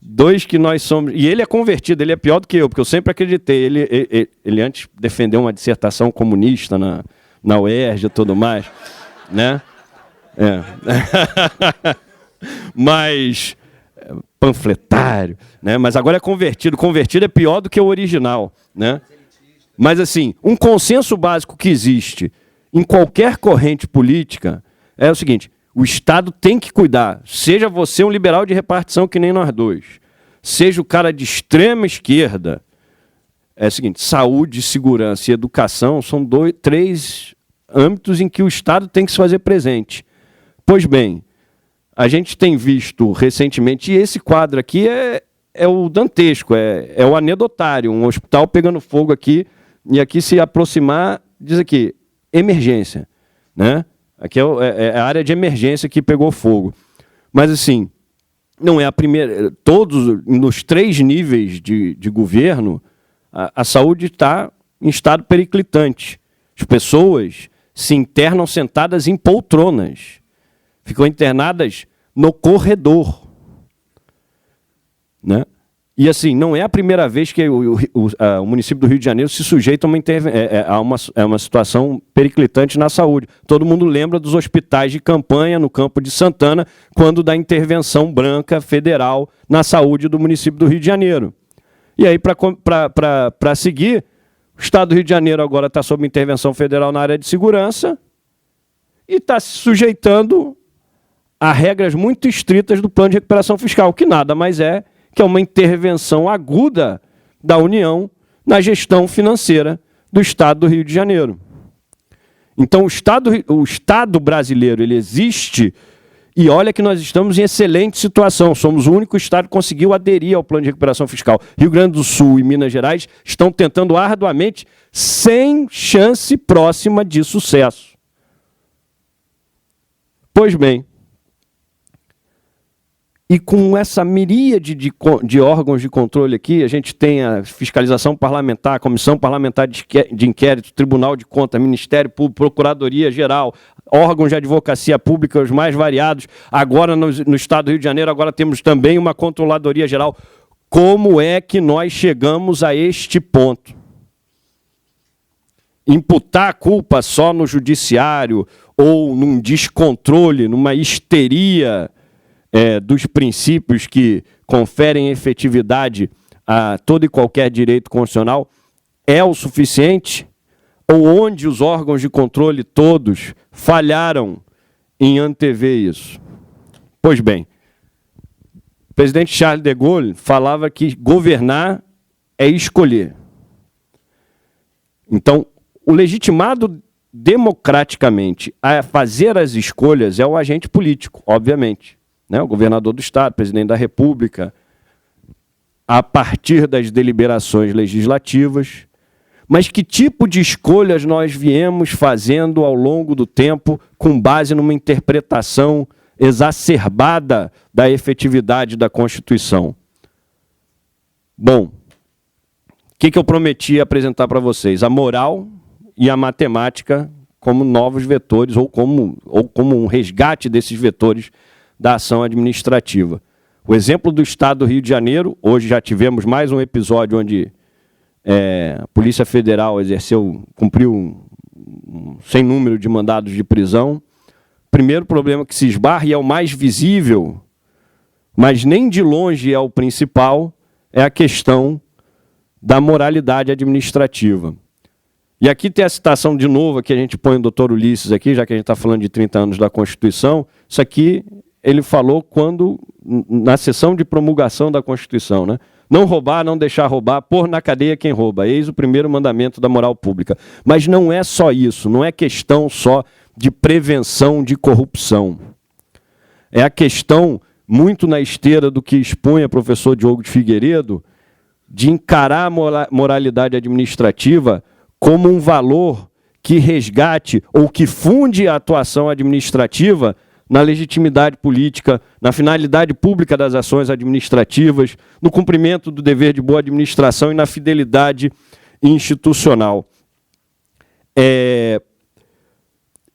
C: dois que nós somos... E ele é convertido, ele é pior do que eu, porque eu sempre acreditei. Ele antes defendeu uma dissertação comunista na UERJ e tudo mais, né? Mas... panfletário, né? Mas agora é convertido. Convertido é pior do que o original, né? Mas, assim, um consenso básico que existe em qualquer corrente política é o seguinte: o Estado tem que cuidar. Seja você um liberal de repartição que nem nós dois, seja o cara de extrema esquerda. É o seguinte: saúde, segurança e educação são três âmbitos em que o Estado tem que se fazer presente. Pois bem, a gente tem visto recentemente, e esse quadro aqui é o dantesco, é o anedotário, um hospital pegando fogo aqui, e aqui se aproximar, diz aqui, emergência, né? Aqui é a área de emergência que pegou fogo. Mas, assim, não é a primeira... Todos, nos 3 níveis de governo, a saúde está em estado periclitante. As pessoas se internam sentadas em poltronas. Ficam internadas no corredor. Né? E, assim, não é a primeira vez que o município do Rio de Janeiro se sujeita a uma situação periclitante na saúde. Todo mundo lembra dos hospitais de campanha no Campo de Santana, quando da intervenção branca federal na saúde do município do Rio de Janeiro. E aí, para seguir, o Estado do Rio de Janeiro agora está sob intervenção federal na área de segurança e está se sujeitando a regras muito estritas do Plano de Recuperação Fiscal, que nada mais é que é uma intervenção aguda da União na gestão financeira do Estado do Rio de Janeiro. Então, o Estado brasileiro ele existe, e olha que nós estamos em excelente situação. Somos o único Estado que conseguiu aderir ao Plano de Recuperação Fiscal. Rio Grande do Sul e Minas Gerais estão tentando arduamente, sem chance próxima de sucesso. Pois bem, e com essa miríade de órgãos de controle aqui, a gente tem a fiscalização parlamentar, a comissão parlamentar de inquérito, Tribunal de Contas, Ministério Público, Procuradoria-Geral, órgãos de advocacia pública, os mais variados. Agora, no Estado do Rio de Janeiro, agora temos também uma Controladoria Geral. Como é que nós chegamos a este ponto? Imputar a culpa só no judiciário ou num descontrole, numa histeria dos princípios que conferem efetividade a todo e qualquer direito constitucional é o suficiente? Ou onde os órgãos de controle todos falharam em antever isso? Pois bem, o presidente Charles de Gaulle falava que governar é escolher. Então, o legitimado democraticamente a fazer as escolhas é o agente político, obviamente. Né? O governador do Estado, presidente da República, a partir das deliberações legislativas. Mas que tipo de escolhas nós viemos fazendo ao longo do tempo com base numa interpretação exacerbada da efetividade da Constituição. Bom, o que eu prometi apresentar para vocês? A moral e a matemática como novos vetores ou como um resgate desses vetores da ação administrativa. O exemplo do Estado do Rio de Janeiro, hoje já tivemos mais um episódio onde a Polícia Federal cumpriu um sem número de mandados de prisão. Primeiro problema que se esbarra, e é o mais visível, mas nem de longe é o principal, é a questão da moralidade administrativa. E aqui tem a citação de novo, que a gente põe o doutor Ulisses aqui, já que a gente está falando de 30 anos da Constituição. Isso aqui ele falou na sessão de promulgação da Constituição, né? Não roubar, não deixar roubar, pôr na cadeia quem rouba. Eis o primeiro mandamento da moral pública. Mas não é só isso, não é questão só de prevenção de corrupção. É a questão, muito na esteira do que expunha o professor Diogo de Figueiredo, de encarar a moralidade administrativa como um valor que resgate ou que funde a atuação administrativa na legitimidade política, na finalidade pública das ações administrativas, no cumprimento do dever de boa administração e na fidelidade institucional.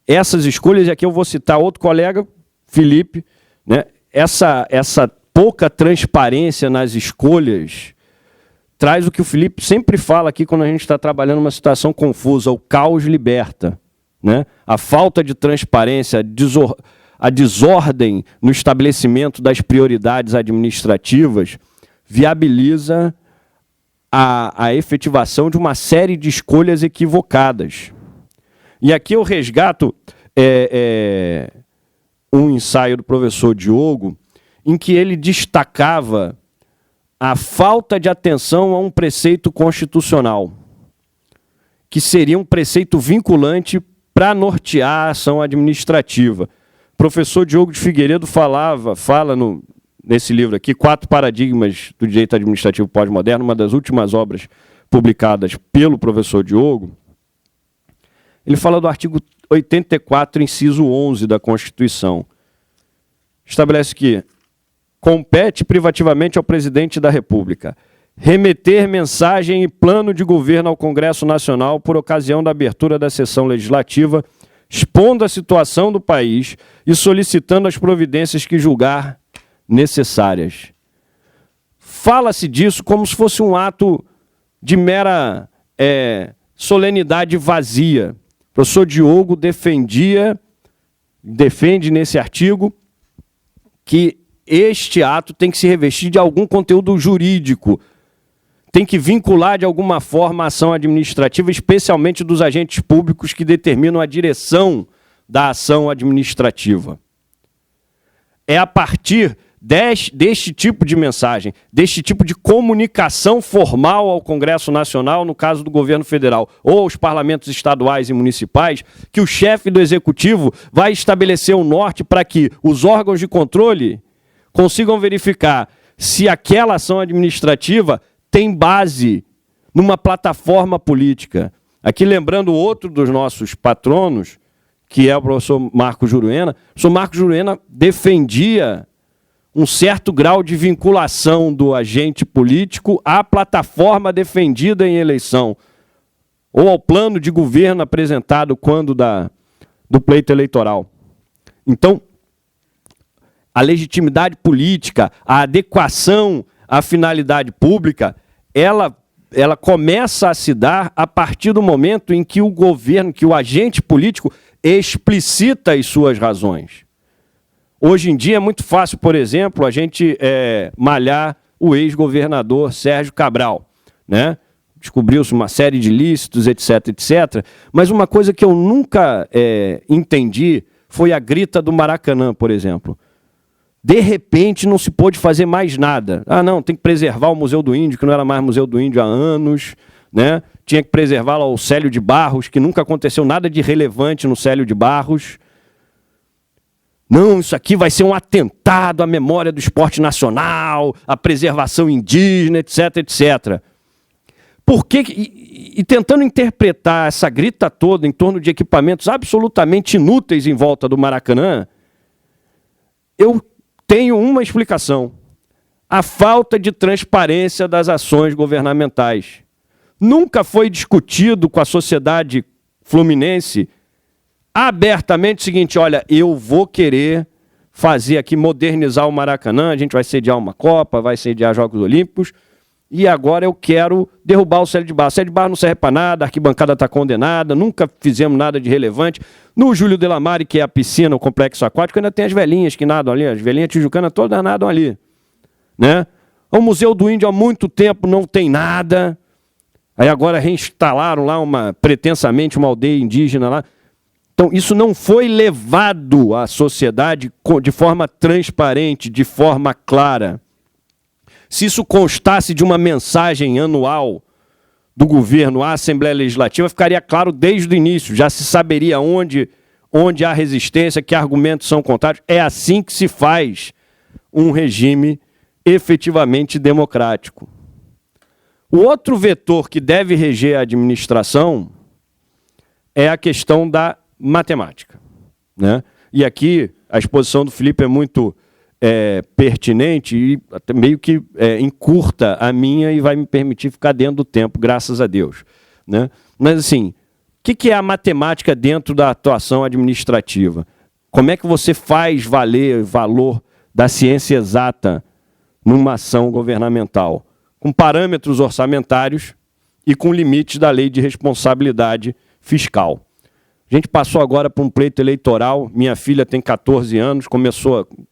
C: Essas escolhas, e aqui eu vou citar outro colega, Felipe, né? Essa pouca transparência nas escolhas traz o que o Felipe sempre fala aqui quando a gente está trabalhando uma situação confusa: o caos liberta, né? A falta de transparência, a desordem no estabelecimento das prioridades administrativas viabiliza a efetivação de uma série de escolhas equivocadas. E aqui eu resgato um ensaio do professor Diogo, em que ele destacava a falta de atenção a um preceito constitucional, que seria um preceito vinculante para nortear a ação administrativa. O professor Diogo de Figueiredo fala nesse livro aqui, 4 Paradigmas do Direito Administrativo Pós-Moderno, uma das últimas obras publicadas pelo professor Diogo. Ele fala do artigo 84, inciso 11 da Constituição. Estabelece que compete privativamente ao presidente da República remeter mensagem e plano de governo ao Congresso Nacional por ocasião da abertura da sessão legislativa, expondo a situação do país e solicitando as providências que julgar necessárias. Fala-se disso como se fosse um ato de mera solenidade vazia. O professor Diogo defende nesse artigo que este ato tem que se revestir de algum conteúdo jurídico, tem que vincular de alguma forma a ação administrativa, especialmente dos agentes públicos que determinam a direção da ação administrativa. É a partir deste tipo de mensagem, deste tipo de comunicação formal ao Congresso Nacional, no caso do governo federal, ou aos parlamentos estaduais e municipais, que o chefe do executivo vai estabelecer um norte para que os órgãos de controle consigam verificar se aquela ação administrativa tem base numa plataforma política. Aqui lembrando outro dos nossos patronos, que é o professor Marco Juruena. O professor Marco Juruena defendia um certo grau de vinculação do agente político à plataforma defendida em eleição, ou ao plano de governo apresentado quando do pleito eleitoral. Então, a legitimidade política, a adequação à finalidade pública, ela começa a se dar a partir do momento em que o governo, que o agente político explicita as suas razões. Hoje em dia é muito fácil, por exemplo, a gente malhar o ex-governador Sérgio Cabral, né? Descobriu-se uma série de ilícitos, etc, etc. Mas uma coisa que eu nunca entendi foi a grita do Maracanã, por exemplo. De repente não se pôde fazer mais nada. Ah, não, tem que preservar o Museu do Índio, que não era mais Museu do Índio há anos, né? Tinha que preservar lá o Célio de Barros, que nunca aconteceu nada de relevante no Célio de Barros. Não, isso aqui vai ser um atentado à memória do esporte nacional, à preservação indígena, etc, etc. Por que, e tentando interpretar essa grita toda em torno de equipamentos absolutamente inúteis em volta do Maracanã, eu tenho uma explicação: a falta de transparência das ações governamentais. Nunca foi discutido com a sociedade fluminense abertamente o seguinte: olha, eu vou querer fazer aqui, modernizar o Maracanã, a gente vai sediar uma Copa, vai sediar Jogos Olímpicos, e agora eu quero derrubar o Célio de Barros. O Célio de Barros não serve para nada, a arquibancada está condenada, nunca fizemos nada de relevante. No Júlio Delamare, que é a piscina, o complexo aquático, ainda tem as velhinhas que nadam ali, as velhinhas tijucanas todas nadam ali, né? O Museu do Índio há muito tempo não tem nada. Aí agora reinstalaram lá pretensamente uma aldeia indígena lá. Então isso não foi levado à sociedade de forma transparente, de forma clara. Se isso constasse de uma mensagem anual do governo à Assembleia Legislativa, ficaria claro desde o início, já se saberia onde há resistência, que argumentos são contrários. É assim que se faz um regime efetivamente democrático. O outro vetor que deve reger a administração é a questão da matemática, né? E aqui a exposição do Felipe é muito pertinente e até meio que encurta a minha e vai me permitir ficar dentro do tempo, graças a Deus, né? Mas assim, o que é a matemática dentro da atuação administrativa? Como é que você faz valer o valor da ciência exata numa ação governamental? Com parâmetros orçamentários e com limites da lei de responsabilidade fiscal. A gente passou agora por um pleito eleitoral, minha filha tem 14 anos,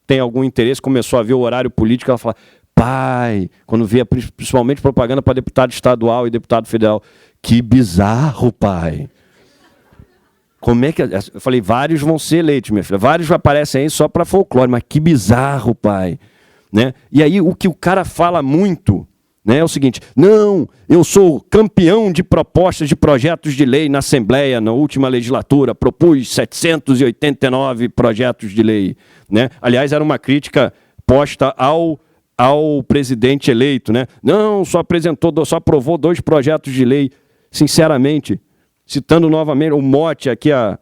C: tem algum interesse, começou a ver o horário político, ela fala: pai, quando via principalmente propaganda para deputado estadual e deputado federal, que bizarro, pai. Como é que... Eu falei, vários vão ser eleitos, minha filha, vários aparecem aí só para folclore, mas que bizarro, pai. Né? E aí o que o cara fala muito, né, é o seguinte: não, eu sou campeão de propostas de projetos de lei na Assembleia, na última legislatura, propus 789 projetos de lei. Né? Aliás, era uma crítica posta ao presidente eleito. Né? Não, só aprovou 2 projetos de lei. Sinceramente, citando novamente o mote aqui, a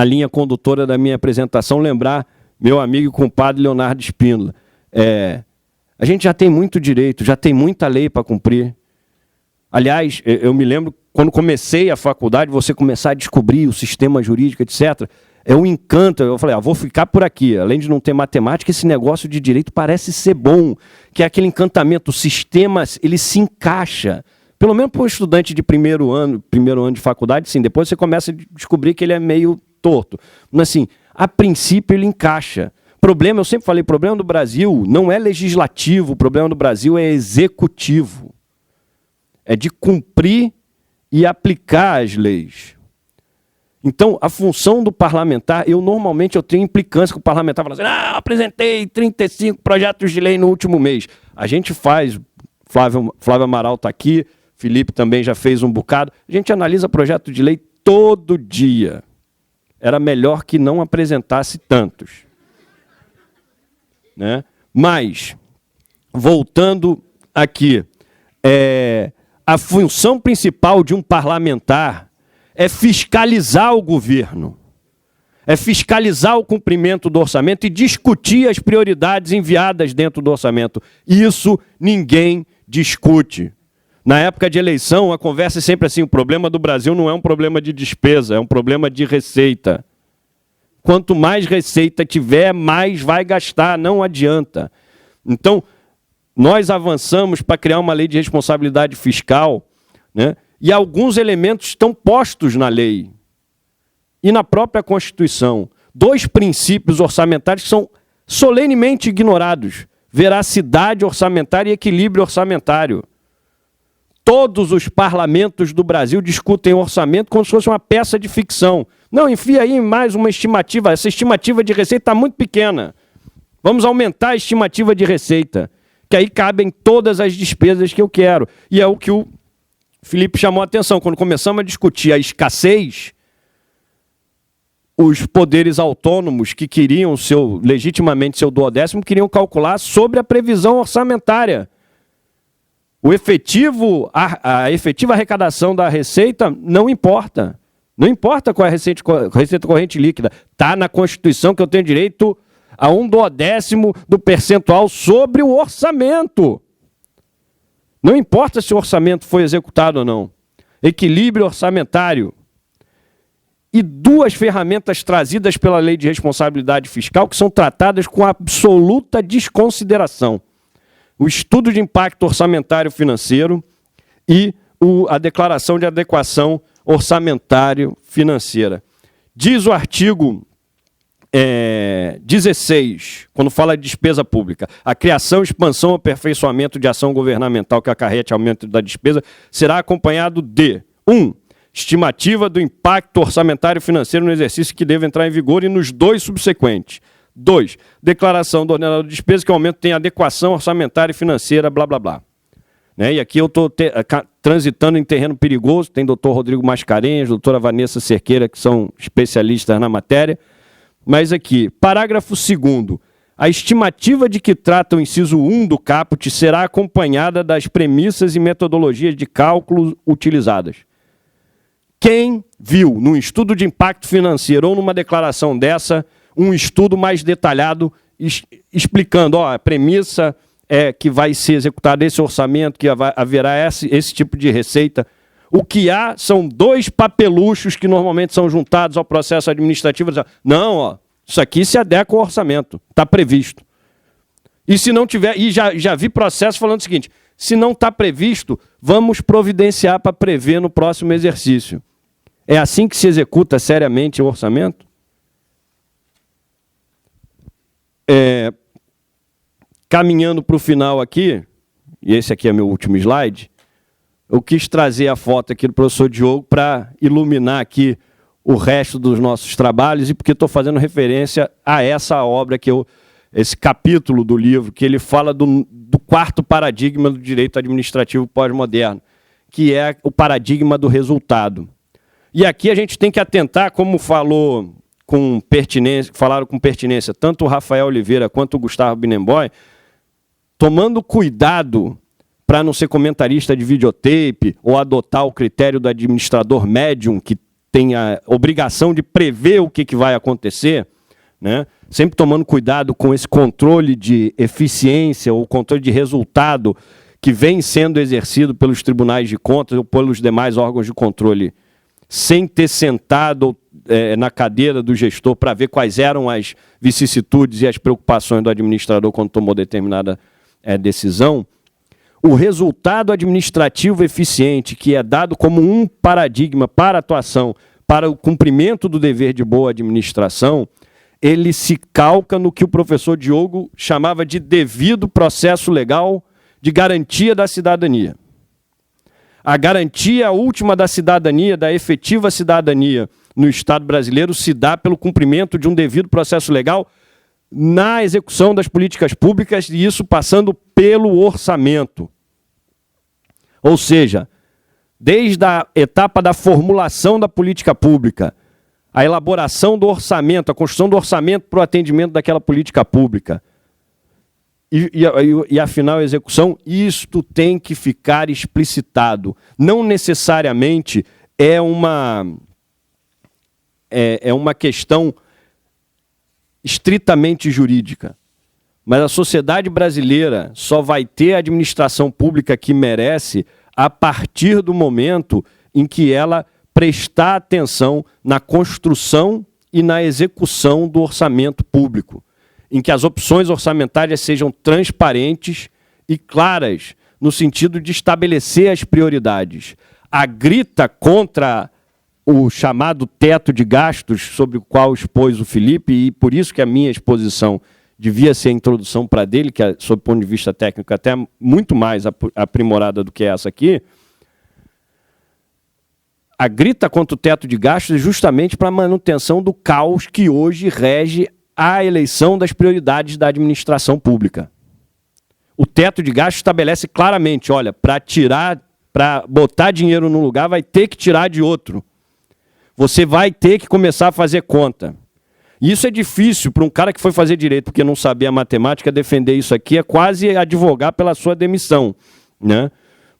C: linha condutora da minha apresentação, lembrar meu amigo e compadre Leonardo Spínola. A gente já tem muito direito, já tem muita lei para cumprir. Aliás, eu me lembro, quando comecei a faculdade, você começar a descobrir o sistema jurídico, etc., é um encanto. Eu falei, vou ficar por aqui. Além de não ter matemática, esse negócio de direito parece ser bom, que é aquele encantamento, o sistema, ele se encaixa. Pelo menos para um estudante de primeiro ano de faculdade, sim. Depois você começa a descobrir que ele é meio torto. Mas, assim, a princípio ele encaixa. Eu sempre falei, o problema do Brasil não é legislativo, o problema do Brasil é executivo. É de cumprir e aplicar as leis. Então, a função do parlamentar, normalmente eu tenho implicância com o parlamentar, falando assim: apresentei 35 projetos de lei no último mês. A gente faz, Flávio Amaral está aqui, Felipe também já fez um bocado, a gente analisa projeto de lei todo dia. Era melhor que não apresentasse tantos. Né? Mas, voltando aqui, a função principal de um parlamentar é fiscalizar o governo, é fiscalizar o cumprimento do orçamento e discutir as prioridades enviadas dentro do orçamento. Isso ninguém discute. Na época de eleição, a conversa é sempre assim: o problema do Brasil não é um problema de despesa, é um problema de receita. Quanto mais receita tiver, mais vai gastar, não adianta. Então, nós avançamos para criar uma lei de responsabilidade fiscal, né? E alguns elementos estão postos na lei e na própria Constituição. 2 princípios orçamentários que são solenemente ignorados: veracidade orçamentária e equilíbrio orçamentário. Todos os parlamentos do Brasil discutem orçamento como se fosse uma peça de ficção. Não, enfia aí mais uma estimativa. Essa estimativa de receita está muito pequena. Vamos aumentar a estimativa de receita, que aí cabem todas as despesas que eu quero. E é o que o Felipe chamou a atenção. Quando começamos a discutir a escassez, os poderes autônomos que queriam legitimamente seu 12º queriam calcular sobre a previsão orçamentária. A efetiva arrecadação da receita não importa. Não importa qual é a receita corrente líquida. Está na Constituição que eu tenho direito a 1/10 do percentual sobre o orçamento. Não importa se o orçamento foi executado ou não. Equilíbrio orçamentário. E 2 ferramentas trazidas pela Lei de Responsabilidade Fiscal que são tratadas com absoluta desconsideração. O estudo de impacto orçamentário financeiro e a declaração de adequação orçamentário financeira. Diz o artigo 16, quando fala de despesa pública, a criação, expansão ou aperfeiçoamento de ação governamental que acarrete aumento da despesa será acompanhado de 1. Estimativa do impacto orçamentário financeiro no exercício que deve entrar em vigor e nos 2 subsequentes. 2. Declaração do ordenador de despesa que o aumento tem adequação orçamentária e financeira, blá, blá, blá. Né? E aqui eu estou transitando em terreno perigoso, tem doutor Rodrigo Mascarenhas, doutora Vanessa Cerqueira, que são especialistas na matéria. Mas aqui, parágrafo 2º, a estimativa de que trata o inciso 1 do caput será acompanhada das premissas e metodologias de cálculo utilizadas. Quem viu num estudo de impacto financeiro ou numa declaração dessa, um estudo mais detalhado explicando, a premissa é que vai ser executado esse orçamento, que haverá esse tipo de receita. O que há são 2 papeluchos que normalmente são juntados ao processo administrativo. Não, isso aqui se adequa ao orçamento, está previsto. E se não tiver, e já vi processo falando o seguinte, se não está previsto, vamos providenciar para prever no próximo exercício. É assim que se executa seriamente o orçamento? Caminhando para o final aqui, e esse aqui é meu último slide, eu quis trazer a foto aqui do professor Diogo para iluminar aqui o resto dos nossos trabalhos e porque estou fazendo referência a essa obra, esse capítulo do livro, que ele fala do 4º paradigma do direito administrativo pós-moderno, que é o paradigma do resultado. E aqui a gente tem que atentar, como falaram com pertinência tanto o Rafael Oliveira quanto o Gustavo Binemboy, tomando cuidado para não ser comentarista de videotape ou adotar o critério do administrador médium, que tem a obrigação de prever o que vai acontecer, né? Sempre tomando cuidado com esse controle de eficiência ou controle de resultado que vem sendo exercido pelos tribunais de contas ou pelos demais órgãos de controle, sem ter sentado na cadeira do gestor para ver quais eram as vicissitudes e as preocupações do administrador quando tomou determinada decisão. O resultado administrativo eficiente, que é dado como um paradigma para a atuação, para o cumprimento do dever de boa administração, ele se calca no que o professor Diogo chamava de devido processo legal de garantia da cidadania. A garantia última da cidadania, da efetiva cidadania no Estado brasileiro, se dá pelo cumprimento de um devido processo legal na execução das políticas públicas, e isso passando pelo orçamento. Ou seja, desde a etapa da formulação da política pública, a elaboração do orçamento, a construção do orçamento para o atendimento daquela política pública, e afinal a execução, isto tem que ficar explicitado. Não necessariamente é uma questão estritamente jurídica, mas a sociedade brasileira só vai ter a administração pública que merece a partir do momento em que ela prestar atenção na construção e na execução do orçamento público, em que as opções orçamentárias sejam transparentes e claras, no sentido de estabelecer as prioridades. A grita contra o chamado teto de gastos, sobre o qual expôs o Felipe, e por isso que a minha exposição devia ser a introdução para dele, que é, sob o ponto de vista técnico, até muito mais aprimorada do que essa aqui. A grita contra o teto de gastos é justamente para a manutenção do caos que hoje rege a eleição das prioridades da administração pública. O teto de gastos estabelece claramente, olha, para botar dinheiro num lugar, vai ter que tirar de outro. Você vai ter que começar a fazer conta. E isso é difícil para um cara que foi fazer direito porque não sabia matemática, defender isso aqui é quase advogar pela sua demissão, né?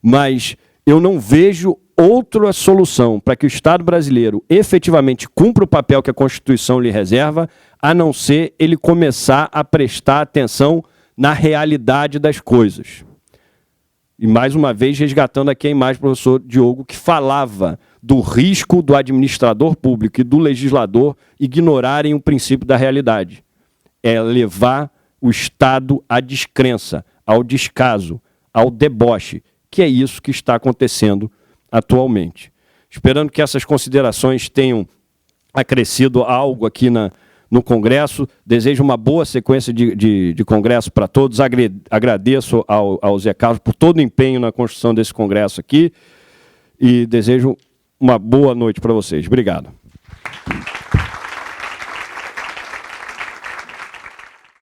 C: Mas eu não vejo outra solução para que o Estado brasileiro efetivamente cumpra o papel que a Constituição lhe reserva, a não ser ele começar a prestar atenção na realidade das coisas. E, mais uma vez, resgatando aqui a imagem do professor Diogo, que falava do risco do administrador público e do legislador ignorarem o princípio da realidade. É levar o Estado à descrença, ao descaso, ao deboche, que é isso que está acontecendo atualmente. Esperando que essas considerações tenham acrescido algo aqui no Congresso, desejo uma boa sequência de Congresso para todos, agradeço ao Zé Carlos por todo o empenho na construção desse Congresso aqui e desejo uma boa noite para vocês. Obrigado.